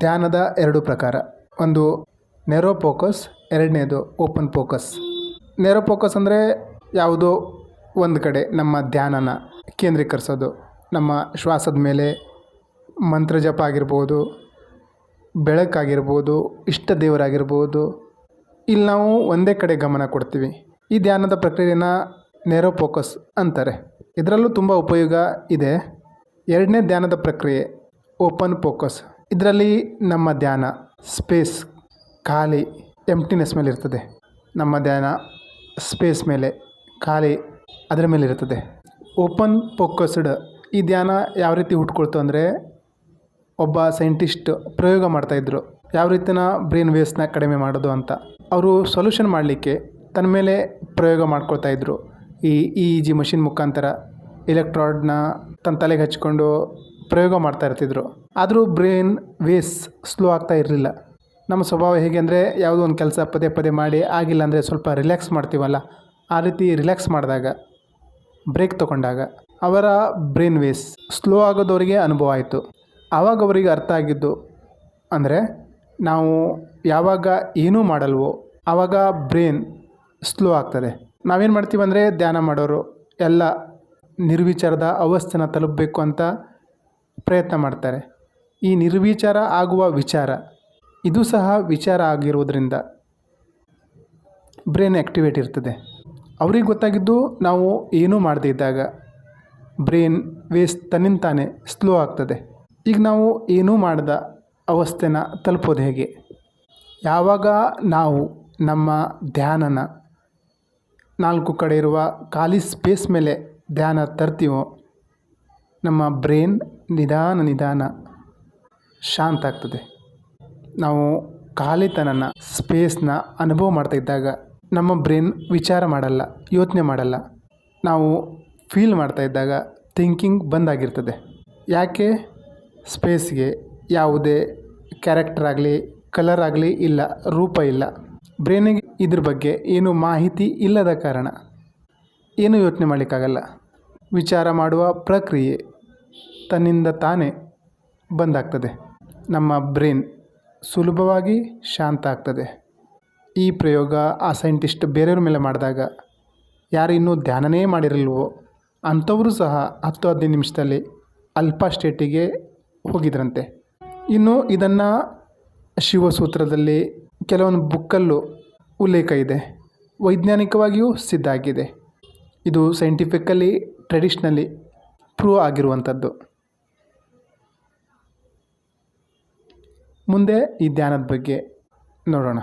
ಧ್ಯಾನದ ಎರಡು ಪ್ರಕಾರ. ಒಂದು ನೇರೋ ಫೋಕಸ್, ಎರಡನೇದು ಓಪನ್ ಫೋಕಸ್. ನೇರೋ ಫೋಕಸ್ ಅಂದರೆ ಯಾವುದೋ ಒಂದು ಕಡೆ ನಮ್ಮ ಧ್ಯಾನನ ಕೇಂದ್ರೀಕರಿಸೋದು. ನಮ್ಮ ಶ್ವಾಸದ ಮೇಲೆ ಮಂತ್ರ ಜಪ ಆಗಿರ್ಬೋದು, ಬೆಳಕಾಗಿರ್ಬೋದು, ಇಷ್ಟ ದೇವರಾಗಿರ್ಬೋದು, ಇಲ್ಲಿ ನಾವು ಒಂದೇ ಕಡೆ ಗಮನ ಕೊಡ್ತೀವಿ. ಈ ಧ್ಯಾನದ ಪ್ರಕ್ರಿಯೆನ ನೇರೋ ಫೋಕಸ್ ಅಂತಾರೆ. ಇದರಲ್ಲೂ ತುಂಬ ಉಪಯೋಗ ಇದೆ. ಎರಡನೇ ಧ್ಯಾನದ ಪ್ರಕ್ರಿಯೆ ಓಪನ್ ಫೋಕಸ್. ಇದರಲ್ಲಿ ನಮ್ಮ ಧ್ಯಾನ ಸ್ಪೇಸ್, ಖಾಲಿ, ಎಂಪ್ಟಿನೆಸ್ ಮೇಲೆ ಇರ್ತದೆ. ನಮ್ಮ ಧ್ಯಾನ ಸ್ಪೇಸ್ ಮೇಲೆ, ಖಾಲಿ, ಅದರ ಮೇಲೆ ಇರ್ತದೆ. ಓಪನ್ ಫೋಕಸ್ಡ್ ಈ ಧ್ಯಾನ ಯಾವ ರೀತಿ ಹುಟ್ಕೊಳ್ತು ಅಂದರೆ, ಒಬ್ಬ ಸೈಂಟಿಸ್ಟ್ ಪ್ರಯೋಗ ಮಾಡ್ತಾಯಿದ್ರು ಯಾವ ರೀತಿನ ಬ್ರೈನ್ ವೇವ್ಸ್ನ ಕಡಿಮೆ ಮಾಡೋದು ಅಂತ. ಅವರು ಸೊಲ್ಯೂಷನ್ ಮಾಡಲಿಕ್ಕೆ ತನ್ನ ಮೇಲೆ ಪ್ರಯೋಗ ಮಾಡ್ಕೊಳ್ತಾಯಿದ್ರು. ಈ EEG ಮಷಿನ್ ಮುಖಾಂತರ ಎಲೆಕ್ಟ್ರಾಡ್ನ ತನ್ನ ತಲೆಗೆ ಹಚ್ಕೊಂಡು ಪ್ರಯೋಗ ಮಾಡ್ತಾ ಇರ್ತಿದ್ರು. ಆದರೂ ಬ್ರೈನ್ ವೇವ್ಸ್ ಸ್ಲೋ ಆಗ್ತಾ ಇರಲಿಲ್ಲ. ನಮ್ಮ ಸ್ವಭಾವ ಹೇಗೆ ಅಂದರೆ, ಯಾವುದೋ ಒಂದು ಕೆಲಸ ಪದೇ ಪದೇ ಮಾಡಿ ಆಗಿಲ್ಲ ಅಂದರೆ ಸ್ವಲ್ಪ ರಿಲ್ಯಾಕ್ಸ್ ಮಾಡ್ತೀವಲ್ಲ, ಆ ರೀತಿ ರಿಲ್ಯಾಕ್ಸ್ ಮಾಡಿದಾಗ, ಬ್ರೇಕ್ ತೊಗೊಂಡಾಗ ಅವರ ಬ್ರೈನ್ ವೇವ್ಸ್ ಸ್ಲೋ ಆಗೋದವರಿಗೆ ಅನುಭವ ಆಯಿತು. ಆವಾಗ ಅವರಿಗೆ ಅರ್ಥ ಆಗಿದ್ದು ಅಂದರೆ, ನಾವು ಯಾವಾಗ ಏನೂ ಮಾಡಲ್ವೋ ಆವಾಗ ಬ್ರೈನ್ ಸ್ಲೋ ಆಗ್ತದೆ. ನಾವೇನು ಮಾಡ್ತೀವಿ ಅಂದರೆ, ಧ್ಯಾನ ಮಾಡೋರು ಎಲ್ಲ ನಿರ್ವಿಚಾರದ ಅವಸ್ಥೆನ ತಲುಪಬೇಕು ಅಂತ ಪ್ರಯತ್ನ ಮಾಡ್ತಾರೆ. ಈ ನಿರ್ವಿಚಾರ ಆಗುವ ವಿಚಾರ, ಇದು ಸಹ ವಿಚಾರ ಆಗಿರುವುದರಿಂದ ಬ್ರೈನ್ ಆ್ಯಕ್ಟಿವೇಟ್ ಇರ್ತದೆ. ಅವ್ರಿಗೆ ಗೊತ್ತಾಗಿದ್ದು, ನಾವು ಏನೂ ಮಾಡದೇ ಇದ್ದಾಗ ಬ್ರೈನ್ ವೇವ್ಸ್ ತನ್ನಿಂದ ತಾನೇ ಸ್ಲೋ ಆಗ್ತದೆ. ಈಗ ನಾವು ಏನೂ ಮಾಡದ ಅವಸ್ಥೆನ ತಲುಪೋದು ಹೇಗೆ? ಯಾವಾಗ ನಾವು ನಮ್ಮ ಧ್ಯಾನನ ನಾಲ್ಕು ಕಡೆ ಇರುವ ಖಾಲಿ ಸ್ಪೇಸ್ ಮೇಲೆ ಧ್ಯಾನ ತರ್ತೀವೋ, ನಮ್ಮ ಬ್ರೈನ್ ನಿಧಾನ ನಿಧಾನ ಶಾಂತ ಆಗ್ತದೆ. ನಾವು ಖಾಲಿತನನ, ಸ್ಪೇಸ್ನ ಅನುಭವ ಮಾಡ್ತಾ ಇದ್ದಾಗ ನಮ್ಮ ಬ್ರೈನ್ ವಿಚಾರ ಮಾಡಲ್ಲ, ಯೋಚನೆ ಮಾಡಲ್ಲ. ನಾವು ಫೀಲ್ ಮಾಡ್ತಾ ಇದ್ದಾಗ ಥಿಂಕಿಂಗ್ ಬಂದಾಗಿರ್ತದೆ. ಯಾಕೆ? ಸ್ಪೇಸ್ಗೆ ಯಾವುದೇ ಕ್ಯಾರೆಕ್ಟರ್ ಆಗಲಿ, ಕಲರ್ ಆಗಲಿ ಇಲ್ಲ, ರೂಪ ಇಲ್ಲ. ಬ್ರೈನಿಗೆ ಇದ್ರ ಬಗ್ಗೆ ಏನು ಮಾಹಿತಿ ಇಲ್ಲದ ಕಾರಣ ಏನೂ ಯೋಚನೆ ಮಾಡಲಿಕ್ಕಾಗಲ್ಲ. ವಿಚಾರ ಮಾಡುವ ಪ್ರಕ್ರಿಯೆ ತನ್ನಿಂದ ತಾನೇ ಬಂದಾಗ್ತದೆ. ನಮ್ಮ ಬ್ರೈನ್ ಸುಲಭವಾಗಿ ಶಾಂತ ಆಗ್ತದೆ. ಈ ಪ್ರಯೋಗ ಆ ಸೈಂಟಿಸ್ಟ್ ಬೇರೆಯವ್ರ ಮೇಲೆ ಮಾಡಿದಾಗ, ಯಾರು ಇನ್ನೂ ಧ್ಯಾನನೇ ಮಾಡಿರಲ್ವೋ ಅಂಥವರು ಸಹ 10-15 ನಿಮಿಷದಲ್ಲಿ ಅಲ್ಫಾ ಸ್ಟೇಟಿಗೆ ಹೋಗಿದ್ರಂತೆ. ಇನ್ನು ಇದನ್ನು ಶಿವಸೂತ್ರದಲ್ಲಿ ಕೆಲವೊಂದು ಬುಕ್ಕಲ್ಲೂ ಉಲ್ಲೇಖ ಇದೆ. ವೈಜ್ಞಾನಿಕವಾಗಿಯೂ ಸಿದ್ಧ ಆಗಿದೆ. ಇದು ಸೈಂಟಿಫಿಕಲಿ, ಟ್ರೆಡಿಷ್ನಲಿ ಪ್ರೂವ್ ಆಗಿರುವಂಥದ್ದು. ಮುಂದೆ ಈ ಧ್ಯಾನದ ಬಗ್ಗೆ ನೋಡೋಣ.